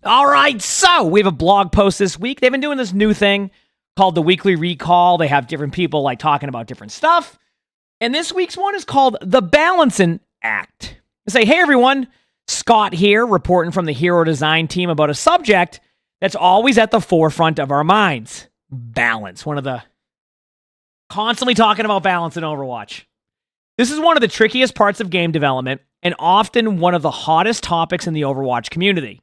All right, so we have a blog post this week. They've been doing this new thing called the Weekly Recall. They have different people like talking about different stuff. And this week's one is called The Balancing Act. They say, hey everyone, Scott here, reporting from the Hero Design team about a subject that's always at the forefront of our minds. Balance. Constantly talking about balance in Overwatch. This is one of the trickiest parts of game development and often one of the hottest topics in the Overwatch community.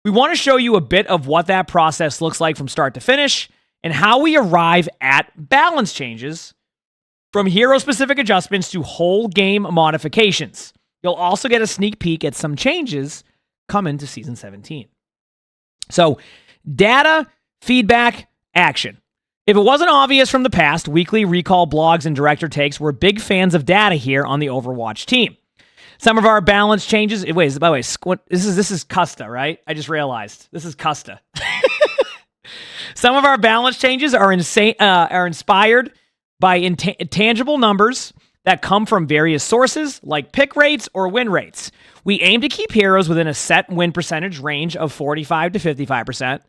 We want to show you a bit of what that process looks like from start to finish and how we arrive at balance changes from hero-specific adjustments to whole game modifications. You'll also get a sneak peek at some changes coming to Season 17. So, data, feedback, action. If it wasn't obvious from the past, Weekly Recall blogs and director takes were big fans of data here on the Overwatch team. Some of our balance changes. Wait, by the way, this is Custa, right? I just realized this is Custa. Some of our balance changes are inspired by intangible numbers that come from various sources, like pick rates or win rates. We aim to keep heroes within a set win percentage range of 45 to 55%,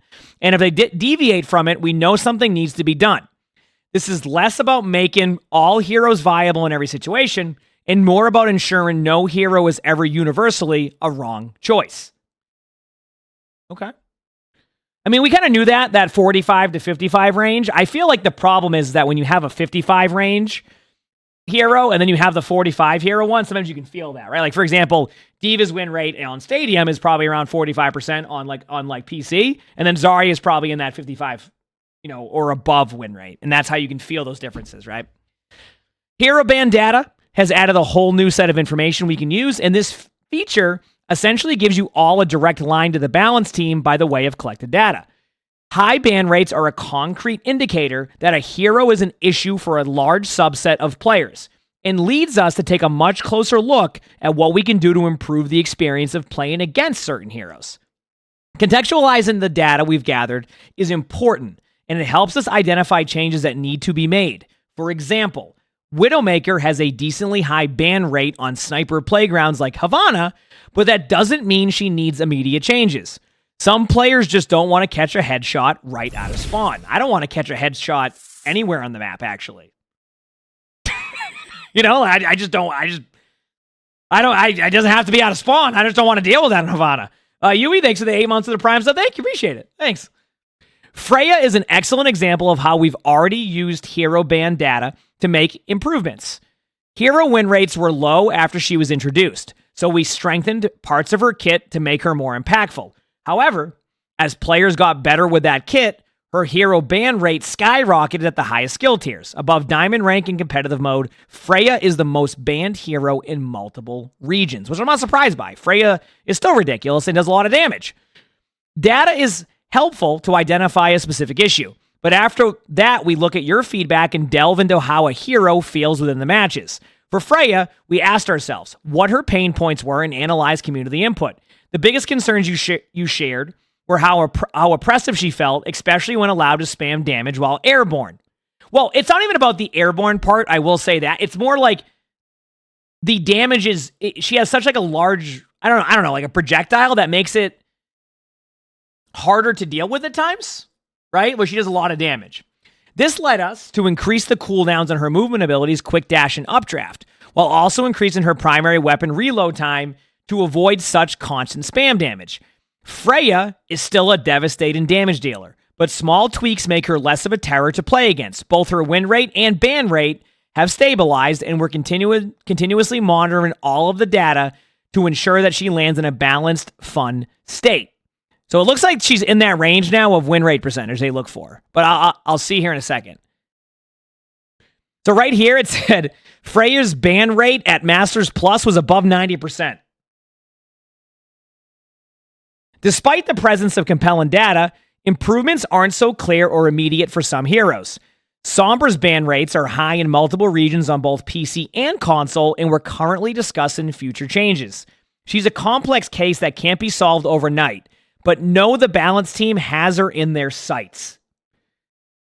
and if they deviate from it, we know something needs to be done. This is less about making all heroes viable in every situation, and more about ensuring no hero is ever universally a wrong choice. Okay. I mean, we kind of knew that 45 to 55 range. I feel like the problem is that when you have a 55 range hero and then you have the 45 hero one, sometimes you can feel that, right? Like, for example, D.Va's win rate on Stadium is probably around 45% on PC, and then Zarya is probably in that 55, or above win rate. And that's how you can feel those differences, right? Hero band data has added a whole new set of information we can use, and this feature essentially gives you all a direct line to the balance team by the way of collected data. High ban rates are a concrete indicator that a hero is an issue for a large subset of players, and leads us to take a much closer look at what we can do to improve the experience of playing against certain heroes. Contextualizing the data we've gathered is important, and it helps us identify changes that need to be made. For example, Widowmaker has a decently high ban rate on sniper playgrounds like Havana, but that doesn't mean she needs immediate changes. Some players just don't want to catch a headshot right out of spawn. I don't want to catch a headshot anywhere on the map, actually. It doesn't have to be out of spawn. I just don't want to deal with that in Havana. Yui, thanks for the 8 months of the Prime sub. Thank you, appreciate it. Thanks. Freya is an excellent example of how we've already used hero ban data to make improvements. Hero win rates were low after she was introduced, so we strengthened parts of her kit to make her more impactful. However, as players got better with that kit, her hero ban rate skyrocketed at the highest skill tiers. Above diamond rank in competitive mode, Freya is the most banned hero in multiple regions, which I'm not surprised by. Freya is still ridiculous and does a lot of damage. Data is helpful to identify a specific issue, but after that, we look at your feedback and delve into how a hero feels within the matches. For Freya, we asked ourselves what her pain points were and analyzed community input. The biggest concerns you shared were how oppressive she felt, especially when allowed to spam damage while airborne. Well, it's not even about the airborne part, I will say that. It's more like the damage she has such like a large, I don't know, like a projectile that makes it harder to deal with at times, right? Where she does a lot of damage. This led us to increase the cooldowns on her movement abilities, quick dash and updraft, while also increasing her primary weapon reload time to avoid such constant spam damage. Freya is still a devastating damage dealer, but small tweaks make her less of a terror to play against. Both her win rate and ban rate have stabilized, and we're continuously monitoring all of the data to ensure that she lands in a balanced, fun state. So it looks like she's in that range now of win rate percentage they look for. But I'll see here in a second. So right here it said Freya's ban rate at Masters Plus was above 90%. Despite the presence of compelling data, improvements aren't so clear or immediate for some heroes. Sombra's ban rates are high in multiple regions on both PC and console, and we're currently discussing future changes. She's a complex case that can't be solved overnight, but know the balance team has her in their sights.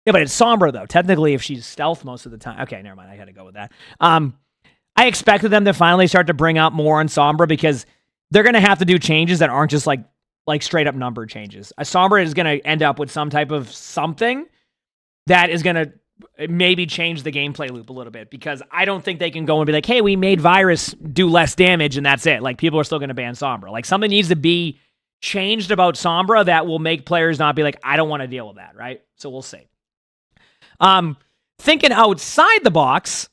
Yeah, but it's Sombra, though. Technically, if she's stealth most of the time. Okay, never mind. I had to go with that. I expected them to finally start to bring out more on Sombra because they're going to have to do changes that aren't just like like straight up number changes. Sombra is going to end up with some type of something that is going to maybe change the gameplay loop a little bit, because I don't think they can go and be like, hey, we made Virus do less damage and that's it. Like, people are still going to ban Sombra. Like, something needs to be changed about Sombra that will make players not be like, I don't want to deal with that, right? So we'll see. Thinking outside the box,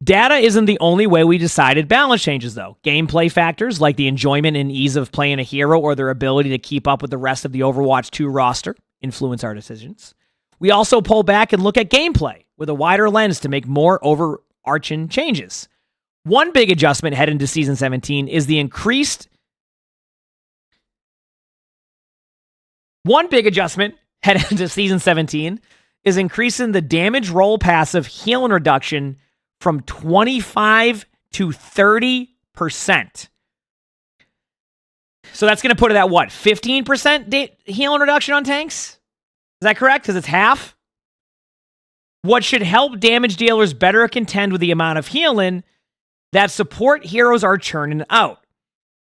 data isn't the only way we decided balance changes, though. Gameplay factors like the enjoyment and ease of playing a hero or their ability to keep up with the rest of the Overwatch 2 roster influence our decisions. We also pull back and look at gameplay with a wider lens to make more overarching changes. One big adjustment heading into Season 17 is the increased... One big adjustment heading into Season 17 is increasing the damage roll passive healing reduction from 25 to 30%. So that's going to put it at what? 15% healing reduction on tanks? Is that correct? Because it's half? What should help damage dealers better contend with the amount of healing that support heroes are churning out.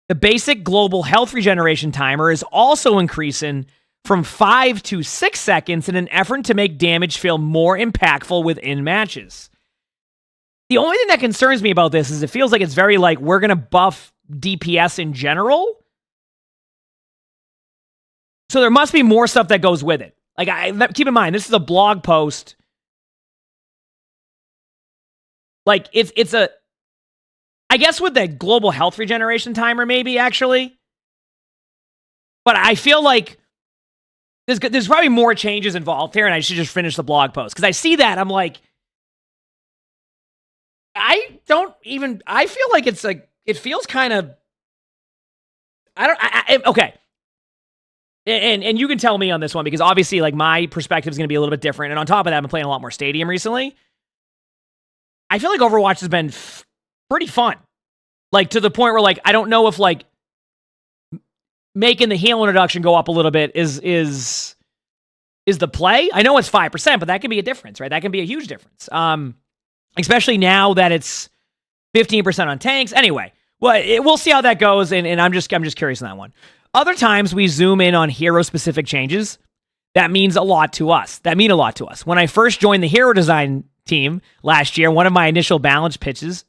The basic global health regeneration timer is also increasing from 5 to 6 seconds in an effort to make damage feel more impactful within matches. The only thing that concerns me about this is it feels like it's very like, we're going to buff DPS in general. So there must be more stuff that goes with it. Like, keep in mind, this is a blog post. Like, it's a... I guess with the global health regeneration timer, maybe, actually. But I feel like there's probably more changes involved here, and I should just finish the blog post. Because I see that, I'm like... I feel like it's like... It feels kind of... Okay. And you can tell me on this one, because obviously, like, my perspective is going to be a little bit different. And on top of that, I've been playing a lot more Stadium recently. I feel like Overwatch has been pretty fun. Like, to the point where, like, I don't know if, like, making the healing reduction go up a little bit is the play. I know it's 5%, but that can be a difference, right? That can be a huge difference. Especially now that it's 15% on tanks. Anyway, well, we'll see how that goes, and I'm just curious on that one. Other times we zoom in on hero-specific changes that mean a lot to us. When I first joined the hero design team last year, one of my initial balance pitches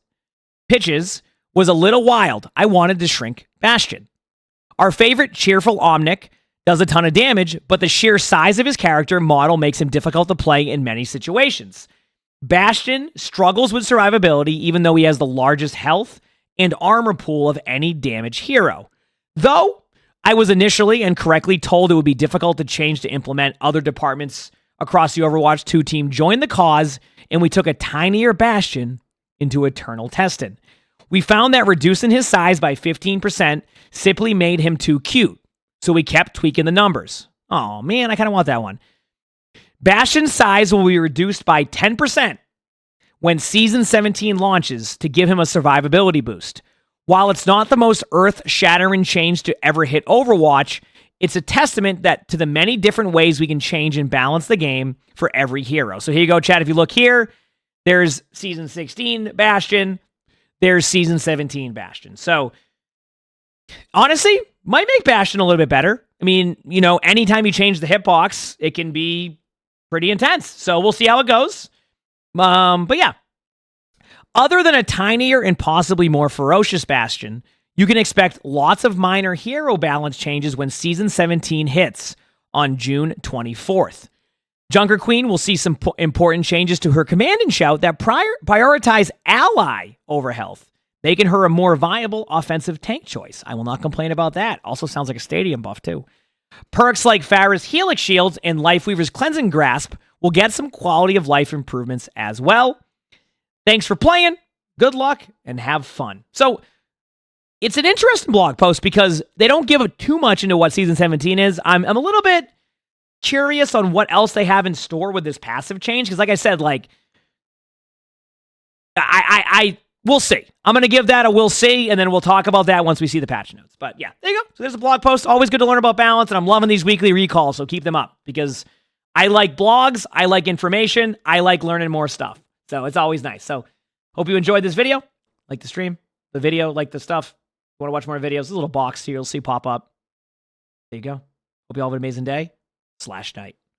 was a little wild. I wanted to shrink Bastion. Our favorite cheerful Omnic does a ton of damage, but the sheer size of his character model makes him difficult to play in many situations. Bastion struggles with survivability, even though he has the largest health and armor pool of any damage hero. Though I was initially and correctly told it would be difficult to change to implement, other departments across the Overwatch 2 team joined the cause, and we took a tinier Bastion into eternal testing. We found that reducing his size by 15% simply made him too cute, so we kept tweaking the numbers. Oh man, I kind of want that one. Bastion's size will be reduced by 10% when Season 17 launches to give him a survivability boost. While it's not the most earth-shattering change to ever hit Overwatch, it's a testament to the many different ways we can change and balance the game for every hero. So here you go, chat. If you look here, there's Season 16 Bastion. There's Season 17 Bastion. So, honestly, might make Bastion a little bit better. I mean, you know, anytime you change the hitbox, it can be pretty intense. So we'll see how it goes. But yeah. Other than a tinier and possibly more ferocious Bastion, you can expect lots of minor hero balance changes when Season 17 hits on June 24th. Junker Queen will see some important changes to her command and shout that prioritize ally over health, making her a more viable offensive tank choice. I will not complain about that. Also sounds like a Stadium buff too. Perks like Pharah's Helix Shields and Lifeweaver's Cleansing Grasp will get some quality of life improvements as well. Thanks for playing, good luck, and have fun. So, it's an interesting blog post because they don't give too much into what Season 17 is. I'm a little bit curious on what else they have in store with this passive change, because like I said, like, we'll see. I'm going to give that a we'll see, and then we'll talk about that once we see the patch notes. But yeah, there you go. So there's a blog post. Always good to learn about balance, and I'm loving these weekly recalls, so keep them up, because I like blogs, I like information, I like learning more stuff. So it's always nice. So hope you enjoyed this video. Like the stream, the video, like the stuff. Want to watch more videos? There's a little box here you'll see pop up. There you go. Hope you all have an amazing day / night.